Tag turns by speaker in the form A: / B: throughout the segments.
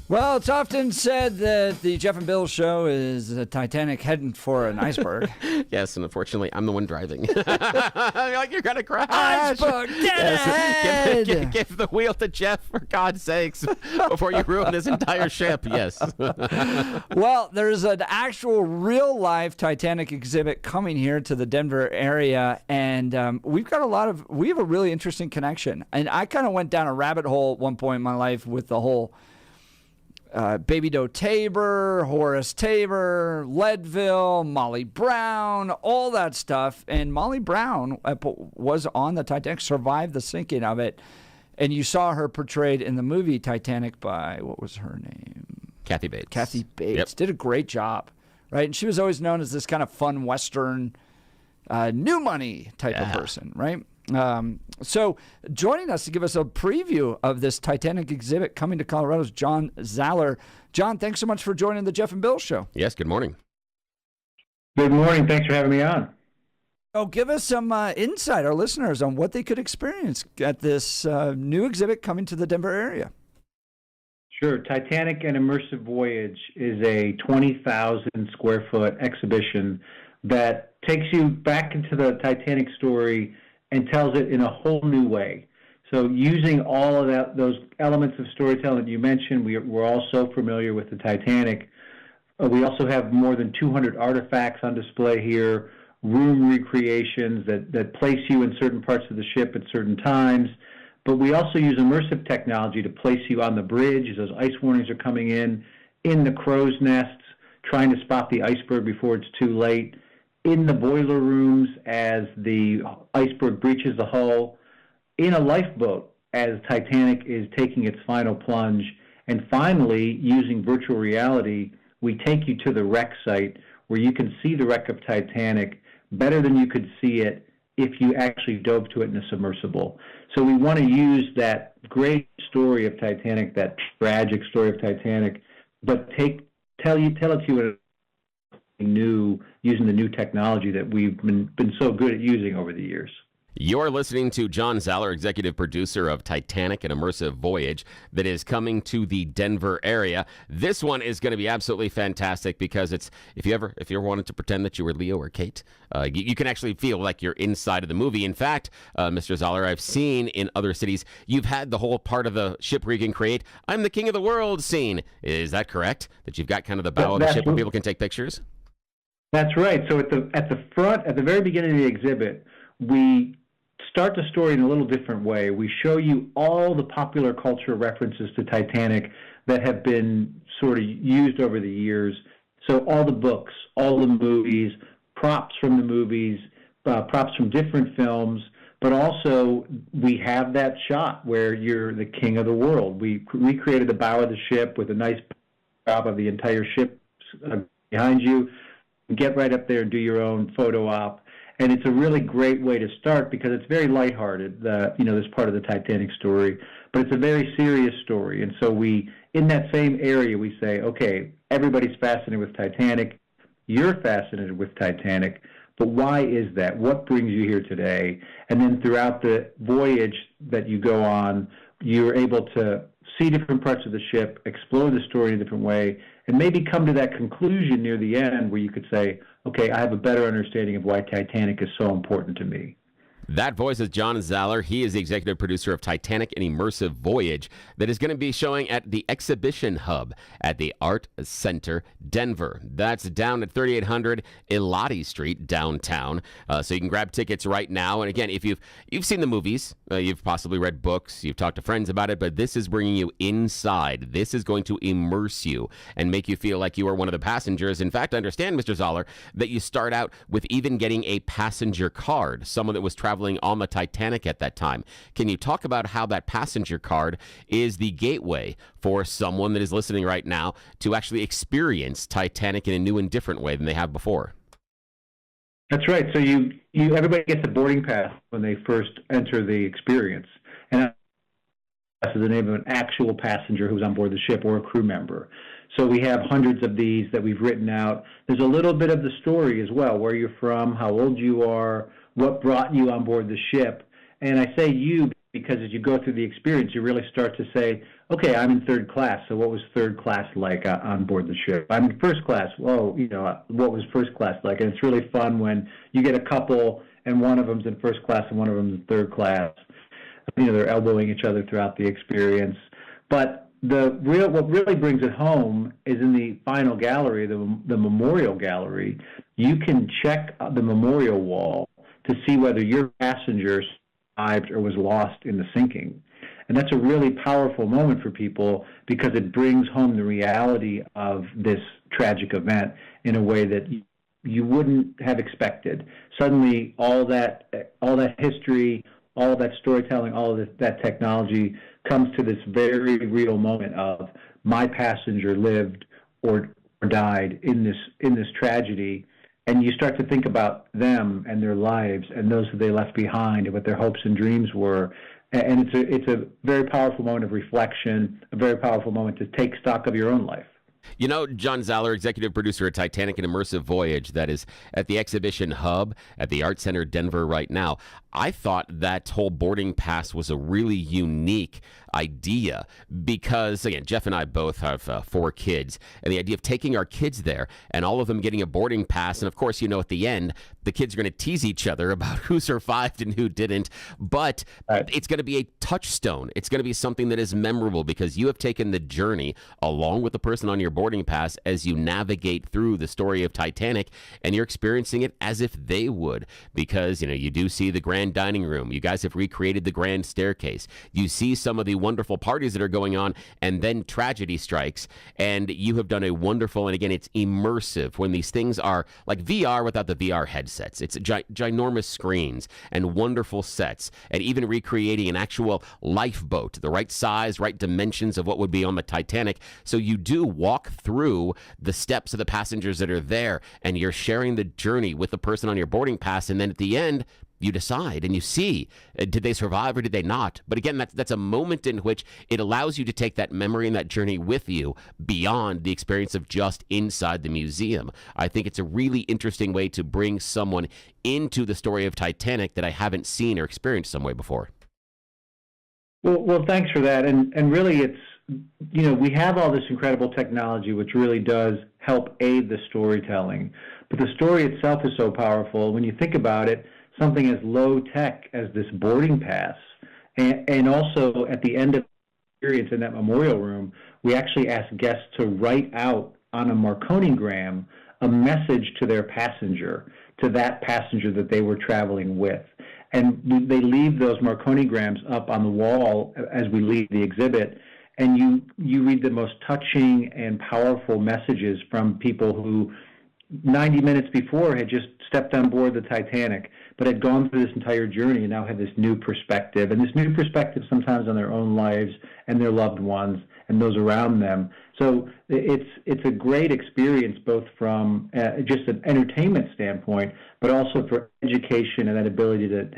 A: Well, it's often said that the Jeff and Bill show is a Titanic heading for an iceberg.
B: Yes, and unfortunately, I'm the one driving. You're like, you're going to crash.
A: Iceberg, get ahead!
B: Give the wheel to Jeff, for God's sakes, before you ruin this entire ship. Yes.
A: Well, there's an actual real-life Titanic exhibit coming here to the Denver area, and we have a really interesting connection. And I kind of went down a rabbit hole at one point in my life with the whole Baby Doe Tabor, Horace Tabor, Leadville, Molly Brown, all that stuff. And Molly Brown was on the Titanic, survived the sinking of it. And you saw her portrayed in the movie Titanic by, what was her name?
B: Kathy Bates.
A: Kathy Bates.
B: Yep.
A: Did a great job, right? And she was always known as this kind of fun Western, new money type of person, right? So joining us to give us a preview of this Titanic exhibit coming to Colorado is John Zaller. John, thanks so much for joining the Jeff and Bill show.
B: Yes, good morning.
C: Good morning. Thanks for having me on.
A: Oh, give us some insight, our listeners, on what they could experience at this new exhibit coming to the Denver area.
C: Sure. Titanic: An Immersive Voyage is a 20,000 square foot exhibition that takes you back into the Titanic story and tells it in a whole new way. So using all of those elements of storytelling that you mentioned, we're all so familiar with the Titanic. We also have more than 200 artifacts on display here, room recreations that place you in certain parts of the ship at certain times. But we also use immersive technology to place you on the bridge as those ice warnings are coming in the crow's nests, trying to spot the iceberg before it's too late, in the boiler rooms as the iceberg breaches the hull, in a lifeboat as Titanic is taking its final plunge, and finally, using virtual reality, we take you to the wreck site where you can see the wreck of Titanic better than you could see it if you actually dove to it in a submersible. So we want to use that great story of Titanic, that tragic story of Titanic, but tell it to you in new, using the new technology that we've been so good at using over the years.
B: You're listening to John Zaller, executive producer of Titanic: An Immersive Voyage, that is coming to the Denver area. This one is going to be absolutely fantastic because it's if you ever wanted to pretend that you were Leo or Kate, you can actually feel like you're inside of the movie. In fact, Mr. Zaller, I've seen in other cities, you've had the whole part of the ship where you can create "I'm the King of the World" scene. Is that correct? That you've got kind of the bow of the ship where people can take pictures?
C: That's right. So at the front, at the very beginning of the exhibit, we start the story in a little different way. We show you all the popular culture references to Titanic that have been sort of used over the years. So all the books, all the movies, props from the movies, props from different films, but also we have that shot where you're the king of the world. We recreated the bow of the ship with a nice prop of the entire ship behind you. Get right up there and do your own photo op. And it's a really great way to start because it's very lighthearted, this part of the Titanic story, but it's a very serious story. And so in that same area, we say, okay, everybody's fascinated with Titanic. You're fascinated with Titanic, but why is that? What brings you here today? And then throughout the voyage that you go on, you're able to see different parts of the ship, explore the story in a different way, and maybe come to that conclusion near the end where you could say, okay, I have a better understanding of why Titanic is so important to me.
B: That voice is John Zaller. He is the executive producer of Titanic: An Immersive Voyage that is going to be showing at the Exhibition Hub at the Art Center, Denver. That's down at 3800 Elati Street, downtown. So you can grab tickets right now. And again, if you've seen the movies, you've possibly read books, you've talked to friends about it, but this is bringing you inside. This is going to immerse you and make you feel like you are one of the passengers. In fact, I understand, Mr. Zaller, that you start out with even getting a passenger card, someone that was traveling on the Titanic at that time. Can you talk about how that passenger card is the gateway for someone that is listening right now to actually experience Titanic in a new and different way than they have before?
C: That's right. So everybody gets a boarding pass when they first enter the experience. And that's the name of an actual passenger who's on board the ship or a crew member. So we have hundreds of these that we've written out. There's a little bit of the story as well, where you're from, how old you are, what brought you on board the ship. And I say you because as you go through the experience, you really start to say, okay, I'm in third class, so what was third class like on board the ship? I'm in first class, whoa, what was first class like? And it's really fun when you get a couple and one of them's in first class and one of them's in third class. They're elbowing each other throughout the experience. But what really brings it home is in the final gallery, the memorial gallery, you can check the memorial wall to see whether your passenger survived or was lost in the sinking. And that's a really powerful moment for people because it brings home the reality of this tragic event in a way that you wouldn't have expected. Suddenly, all that history, all of that storytelling, all of that technology comes to this very real moment of my passenger lived or died in this tragedy. And you start to think about them and their lives and those that they left behind and what their hopes and dreams were. And it's a very powerful moment of reflection, a very powerful moment to take stock of your own life.
B: John Zaller, executive producer of Titanic and Immersive Voyage, that is at the exhibition hub at the Art Center Denver right now. I thought that whole boarding pass was a really unique idea because, again, Jeff and I both have 4 kids, and the idea of taking our kids there and all of them getting a boarding pass, and of course, at the end, the kids are going to tease each other about who survived and who didn't, but it's going to be a touchstone. It's going to be something that is memorable because you have taken the journey along with the person on your boarding pass as you navigate through the story of Titanic, and you're experiencing it as if they would because, you do see the grand dining room. You guys have recreated the grand staircase. You see some of the wonderful parties that are going on, and then tragedy strikes, and you have done a wonderful, and again, it's immersive when these things are like VR without the VR headsets. It's ginormous screens and wonderful sets, and even recreating an actual lifeboat, the right size, right dimensions of what would be on the Titanic. So you do walk through the steps of the passengers that are there, and you're sharing the journey with the person on your boarding pass, and then at the end, you decide and you see, did they survive or did they not? But again, that's a moment in which it allows you to take that memory and that journey with you beyond the experience of just inside the museum. I think it's a really interesting way to bring someone into the story of Titanic that I haven't seen or experienced some way before.
C: Well, thanks for that. And really it's, we have all this incredible technology which really does help aid the storytelling. But the story itself is so powerful. When you think about it, something as low tech as this boarding pass, and also at the end of the experience in that memorial room, we actually ask guests to write out on a Marconigram a message to their passenger, to that passenger that they were traveling with. And they leave those Marconigrams up on the wall as we leave the exhibit, and you read the most touching and powerful messages from people who 90 minutes before had just stepped on board the Titanic, but had gone through this entire journey and now have this new perspective, and this new perspective sometimes on their own lives and their loved ones and those around them. So it's a great experience both from just an entertainment standpoint, but also for education and that ability to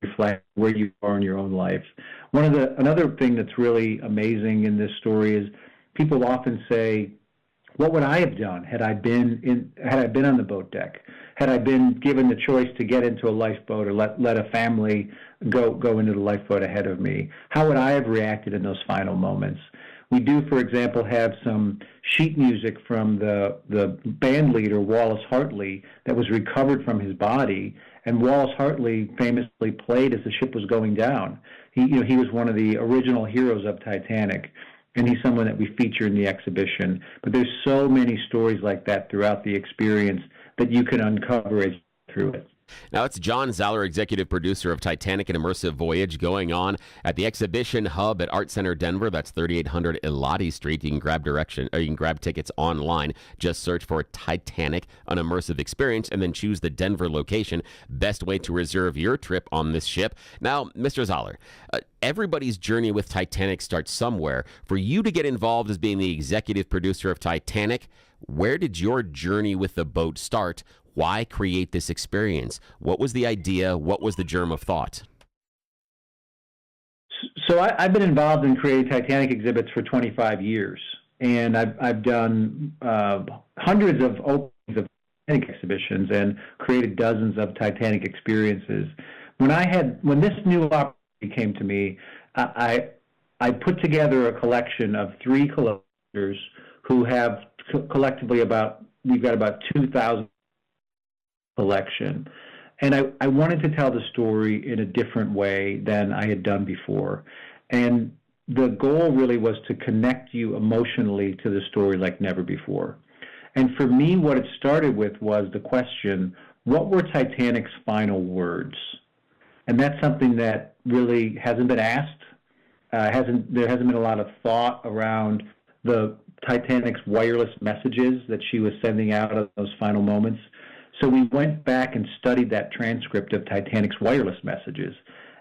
C: reflect where you are in your own life. Another thing that's really amazing in this story is people often say, what would I have done had I been on the boat deck? Had I been given the choice to get into a lifeboat or let a family go into the lifeboat ahead of me? How would I have reacted in those final moments? We do, for example, have some sheet music from the band leader, Wallace Hartley, that was recovered from his body. And Wallace Hartley famously played as the ship was going down. He was one of the original heroes of Titanic, and he's someone that we feature in the exhibition. But there's so many stories like that throughout the experience that you can uncover as you go through it.
B: Now, it's John Zaller, executive producer of Titanic and Immersive Voyage, going on at the exhibition hub at Art Center Denver. That's 3800 Elati Street. You can grab tickets online. Just search for Titanic, an Immersive Experience, and then choose the Denver location. Best way to reserve your trip on this ship. Now, Mr. Zaller, everybody's journey with Titanic starts somewhere. For you to get involved as being the executive producer of Titanic, where did your journey with the boat start? Why create this experience? What was the idea? What was the germ of thought?
C: So I've been involved in creating Titanic exhibits for 25 years, and I've done hundreds of openings of Titanic exhibitions and created dozens of Titanic experiences. When this new opportunity came to me, I put together a collection of 3 collectors who have collectively we've got about 2,000 collection. And I wanted to tell the story in a different way than I had done before. And the goal really was to connect you emotionally to the story like never before. And for me, what it started with was the question, what were Titanic's final words? And that's something that really hasn't been asked. There hasn't been a lot of thought around the Titanic's wireless messages that she was sending out of those final moments. So we went back and studied that transcript of Titanic's wireless messages.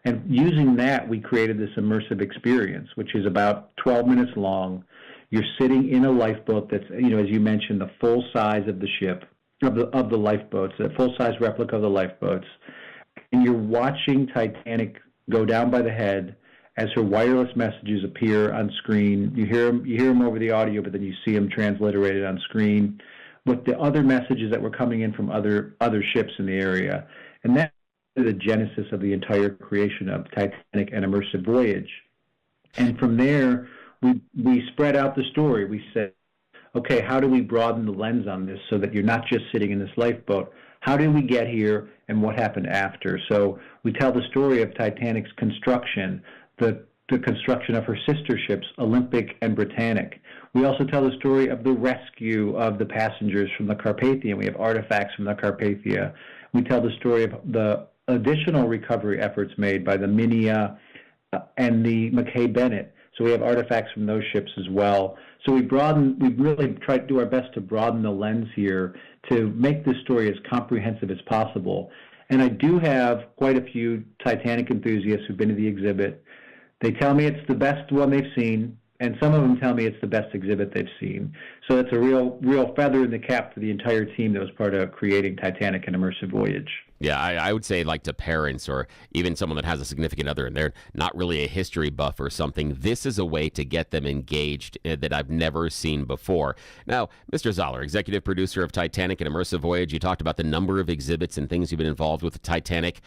C: And using that, we created this immersive experience, which is about 12 minutes long. You're sitting in a lifeboat that's, as you mentioned, the full size of the ship, of the lifeboats, a full-size replica of the lifeboats. And you're watching Titanic go down by the head as her wireless messages appear on screen. You hear them over the audio, but then you see them transliterated on screen with the other messages that were coming in from other ships in the area. And that's the genesis of the entire creation of Titanic and Immersive Voyage. And from there, we spread out the story. We said, okay, how do we broaden the lens on this so that you're not just sitting in this lifeboat? How did we get here and what happened after? So we tell the story of Titanic's construction, the construction of her sister ships, Olympic and Britannic. We also tell the story of the rescue of the passengers from the Carpathia. We have artifacts from the Carpathia. We tell the story of the additional recovery efforts made by the Minia and the McKay Bennett. So we have artifacts from those ships as well. So we've really tried to do our best to broaden the lens here to make this story as comprehensive as possible. And I do have quite a few Titanic enthusiasts who've been to the exhibit. They tell me it's the best one they've seen, and some of them tell me it's the best exhibit they've seen. So it's a real feather in the cap for the entire team that was part of creating Titanic and Immersive Voyage.
B: Yeah, I would say, like, to parents or even someone that has a significant other and they're not really a history buff or something, this is a way to get them engaged that I've never seen before. Now, Mr. Zaller, executive producer of Titanic and Immersive Voyage, you talked about the number of exhibits and things you've been involved with the Titanic.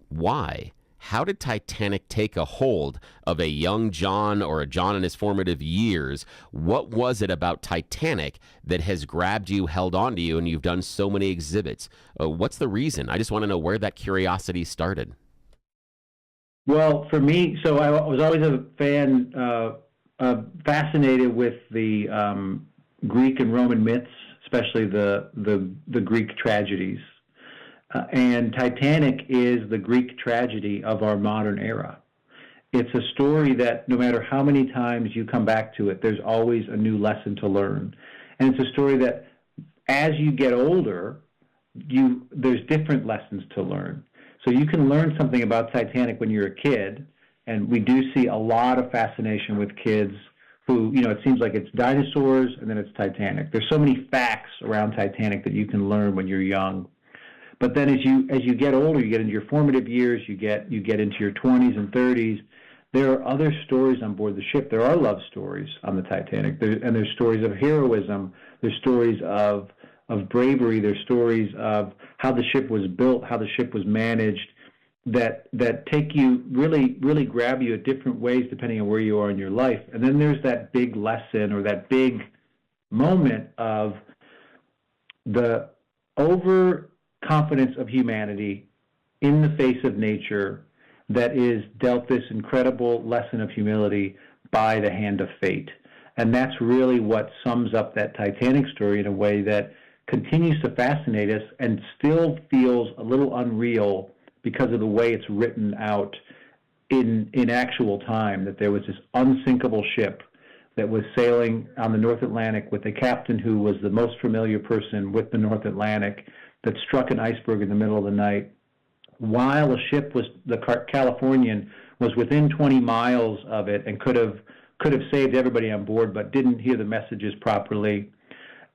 B: Why? How did Titanic take a hold of a young John or a John in his formative years? What was it about Titanic that has grabbed you, held on to you, and you've done so many exhibits? What's the reason? I just want to know where that curiosity started.
C: Well, for me, so I was always a fan, fascinated with the Greek and Roman myths, especially the Greek tragedies. And Titanic is the Greek tragedy of our modern era. It's a story that no matter how many times you come back to it, there's always a new lesson to learn. And it's a story that as you get older, there's different lessons to learn. So you can learn something about Titanic when you're a kid, and we do see a lot of fascination with kids who, it seems like it's dinosaurs and then it's Titanic. There's so many facts around Titanic that you can learn when you're young. But then as you get older, you get into your formative years, you get into your 20s and 30s, there are other stories on board the ship. There are love stories on the Titanic, and there's stories of heroism, there's stories of bravery, there's stories of how the ship was built, how the ship was managed, that take you, really grab you at different ways depending on where you are in your life. And then there's that big lesson or that big moment of the overconfidence of humanity in the face of nature that is dealt this incredible lesson of humility by the hand of fate. And that's really what sums up that Titanic story in a way that continues to fascinate us and still feels a little unreal because of the way it's written out in actual time, that there was this unsinkable ship that was sailing on the North Atlantic with a captain who was the most familiar person with the North Atlantic, that struck an iceberg in the middle of the night, while the Californian was within 20 miles of it and could have saved everybody on board, but didn't hear the messages properly,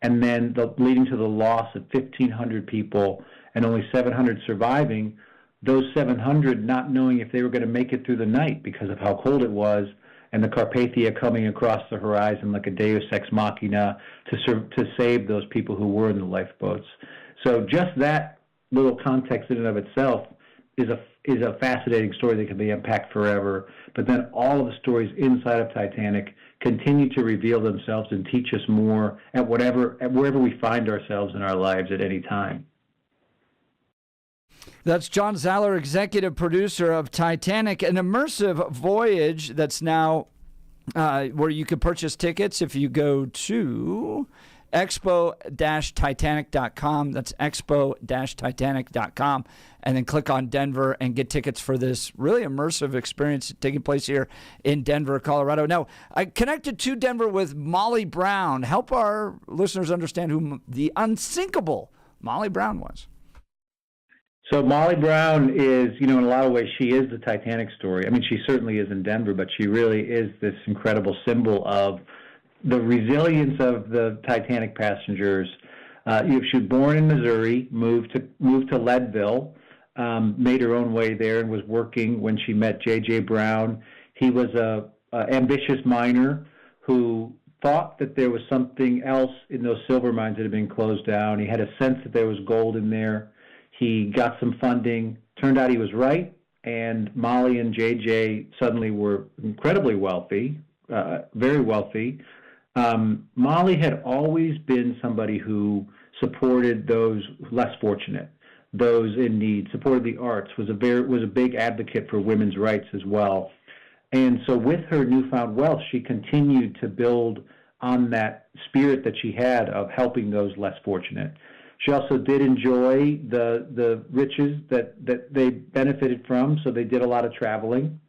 C: and then leading to the loss of 1,500 people and only 700 surviving. Those 700 not knowing if they were going to make it through the night because of how cold it was, and the Carpathia coming across the horizon like a deus ex machina to save those people who were in the lifeboats. So just that little context in and of itself is is a fascinating story that can be unpacked forever. But then all of the stories inside of Titanic continue to reveal themselves and teach us more at wherever we find ourselves in our lives at any time.
A: That's John Zaller, executive producer of Titanic, an immersive voyage that's now where you can purchase tickets if you go to expo-titanic.com. That's expo-titanic.com. And then click on Denver and get tickets for this really immersive experience taking place here in Denver, Colorado. Now, I connected to Denver with Molly Brown. Help our listeners understand who the unsinkable Molly Brown was.
C: So Molly Brown is, in a lot of ways, she is the Titanic story. I mean, she certainly is in Denver, but she really is this incredible symbol of the resilience of the Titanic passengers. She was born in Missouri, moved to Leadville, made her own way there, and was working when she met J.J. Brown. He was a ambitious miner who thought that there was something else in those silver mines that had been closed down. He had a sense that there was gold in there. He got some funding. Turned out he was right, and Molly and JJ suddenly were incredibly wealthy, very wealthy. Molly had always been somebody who supported those less fortunate, those in need, supported the arts, was a big advocate for women's rights as well. And so with her newfound wealth, she continued to build on that spirit that she had of helping those less fortunate. She also did enjoy the riches that they benefited from, so they did a lot of traveling.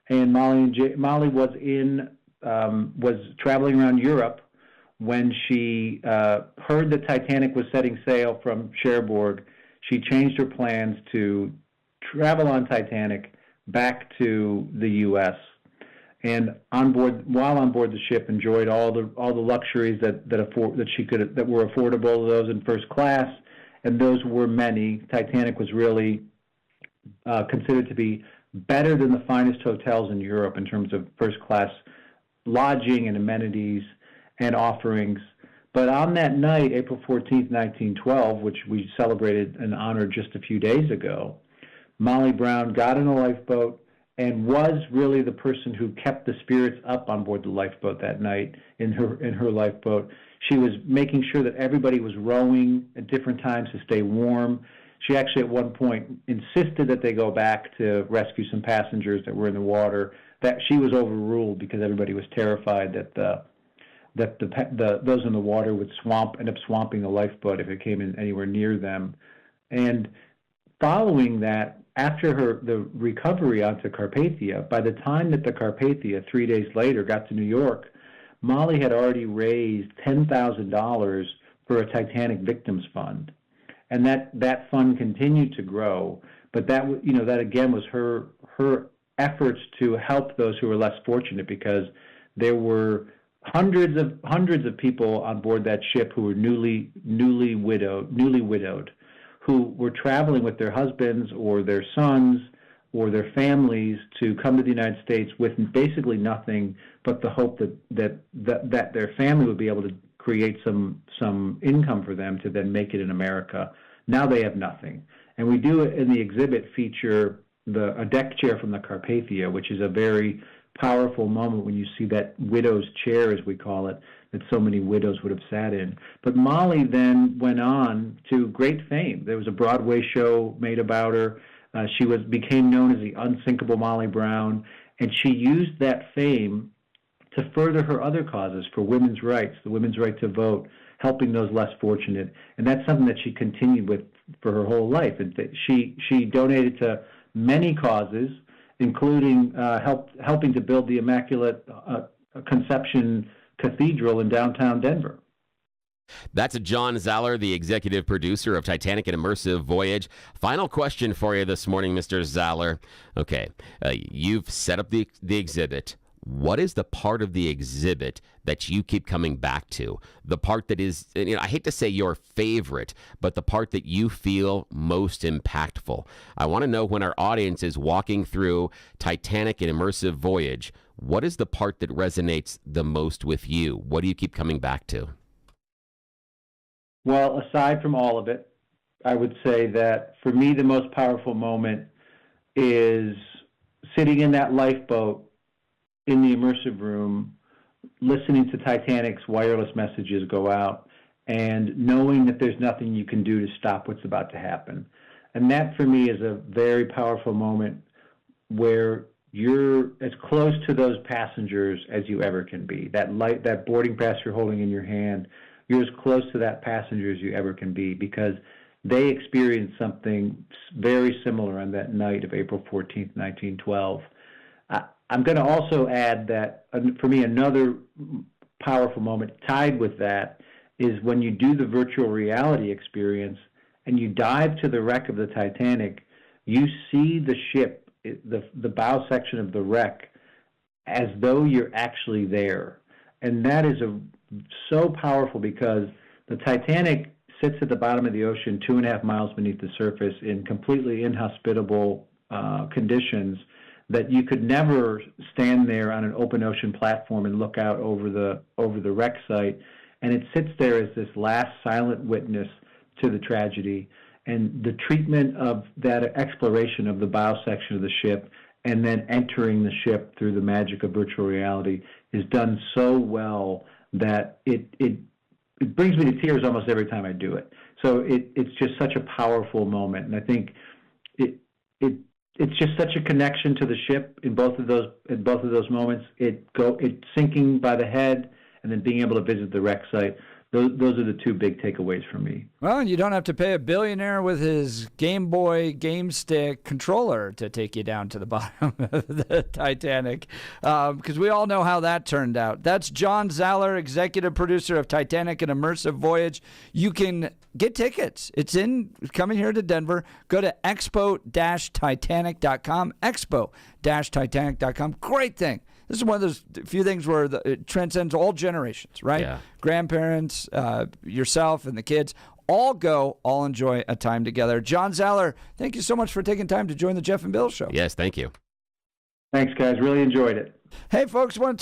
C: And Molly was traveling around Europe when she heard the Titanic was setting sail from Cherbourg. She changed her plans to travel on Titanic back to the U.S. and while on board the ship, enjoyed all the luxuries that were affordable to those in first class, and those were many. Titanic was really considered to be better than the finest hotels in Europe in terms of first class lodging and amenities and offerings. But on that night, April 14th, 1912, which we celebrated and honored just a few days ago, Molly Brown got in a lifeboat and was really the person who kept the spirits up on board the lifeboat that night in her lifeboat. She was making sure that everybody was rowing at different times to stay warm. She actually at one point insisted that they go back to rescue some passengers that were in the water. That she was overruled because everybody was terrified that those in the water would end up swamping the lifeboat if it came in anywhere near them. And following that, after the recovery onto Carpathia, by the time that the Carpathia, 3 days later, got to New York, Molly had already raised $10,000 for a Titanic Victims Fund. And that fund continued to grow. But that again was her efforts to help those who were less fortunate, because there were hundreds of people on board that ship who were newly widowed, who were traveling with their husbands or their sons or their families to come to the United States with basically nothing but the hope that their family would be able to create some income for them to then make it in America. Now they have nothing. And we do in the exhibit feature a deck chair from the Carpathia, which is a very powerful moment when you see that widow's chair, as we call it, that so many widows would have sat in. But Molly then went on to great fame. There was a Broadway show made about her. She became known as the unsinkable Molly Brown, and she used that fame to further her other causes for women's rights, the women's right to vote, helping those less fortunate. And that's something that she continued with for her whole life. And she donated to many causes, including helping to build the Immaculate Conception Cathedral in downtown Denver.
B: That's John Zaller, the executive producer of Titanic and Immersive Voyage. Final question for you this morning, Mr. Zaller. Okay, you've set up the exhibit. What is the part of the exhibit that you keep coming back to? The part that is, I hate to say your favorite, but the part that you feel most impactful. I want to know, when our audience is walking through Titanic and Immersive Voyage, what is the part that resonates the most with you? What do you keep coming back to?
C: Well, aside from all of it, I would say that for me, the most powerful moment is sitting in that lifeboat in the immersive room, listening to Titanic's wireless messages go out, and knowing that there's nothing you can do to stop what's about to happen. And that, for me, is a very powerful moment where you're as close to those passengers as you ever can be. That boarding pass you're holding in your hand, you're as close to that passenger as you ever can be, because they experienced something very similar on that night of April 14th, 1912. I'm going to also add that, for me, another powerful moment tied with that is when you do the virtual reality experience and you dive to the wreck of the Titanic, you see the ship, the bow section of the wreck, as though you're actually there. And that is so powerful, because the Titanic sits at the bottom of the ocean 2.5 miles beneath the surface in completely inhospitable conditions, that you could never stand there on an open ocean platform and look out over the wreck site. And it sits there as this last silent witness to the tragedy. And the treatment of that exploration of the bow section of the ship and then entering the ship through the magic of virtual reality is done so well that it brings me to tears almost every time I do it. So it's just such a powerful moment. And I think it's just such a connection to the ship in both of those moments. It's sinking by the head and then being able to visit the wreck site. Those are the two big takeaways for me.
A: Well, and you don't have to pay a billionaire with his Game Boy game stick controller to take you down to the bottom of the Titanic, because we all know how that turned out. That's John Zaller, executive producer of Titanic and Immersive Voyage. You can get tickets. It's coming here to Denver. Go to expo-titanic.com, expo-titanic.com. Great thing. This is one of those few things where it transcends all generations, right?
B: Yeah.
A: Grandparents, yourself, and the kids all enjoy a time together. John Zaller, thank you so much for taking time to join the Jeff and Bill Show.
B: Yes, thank you.
C: Thanks, guys. Really enjoyed it.
A: Hey, folks, want to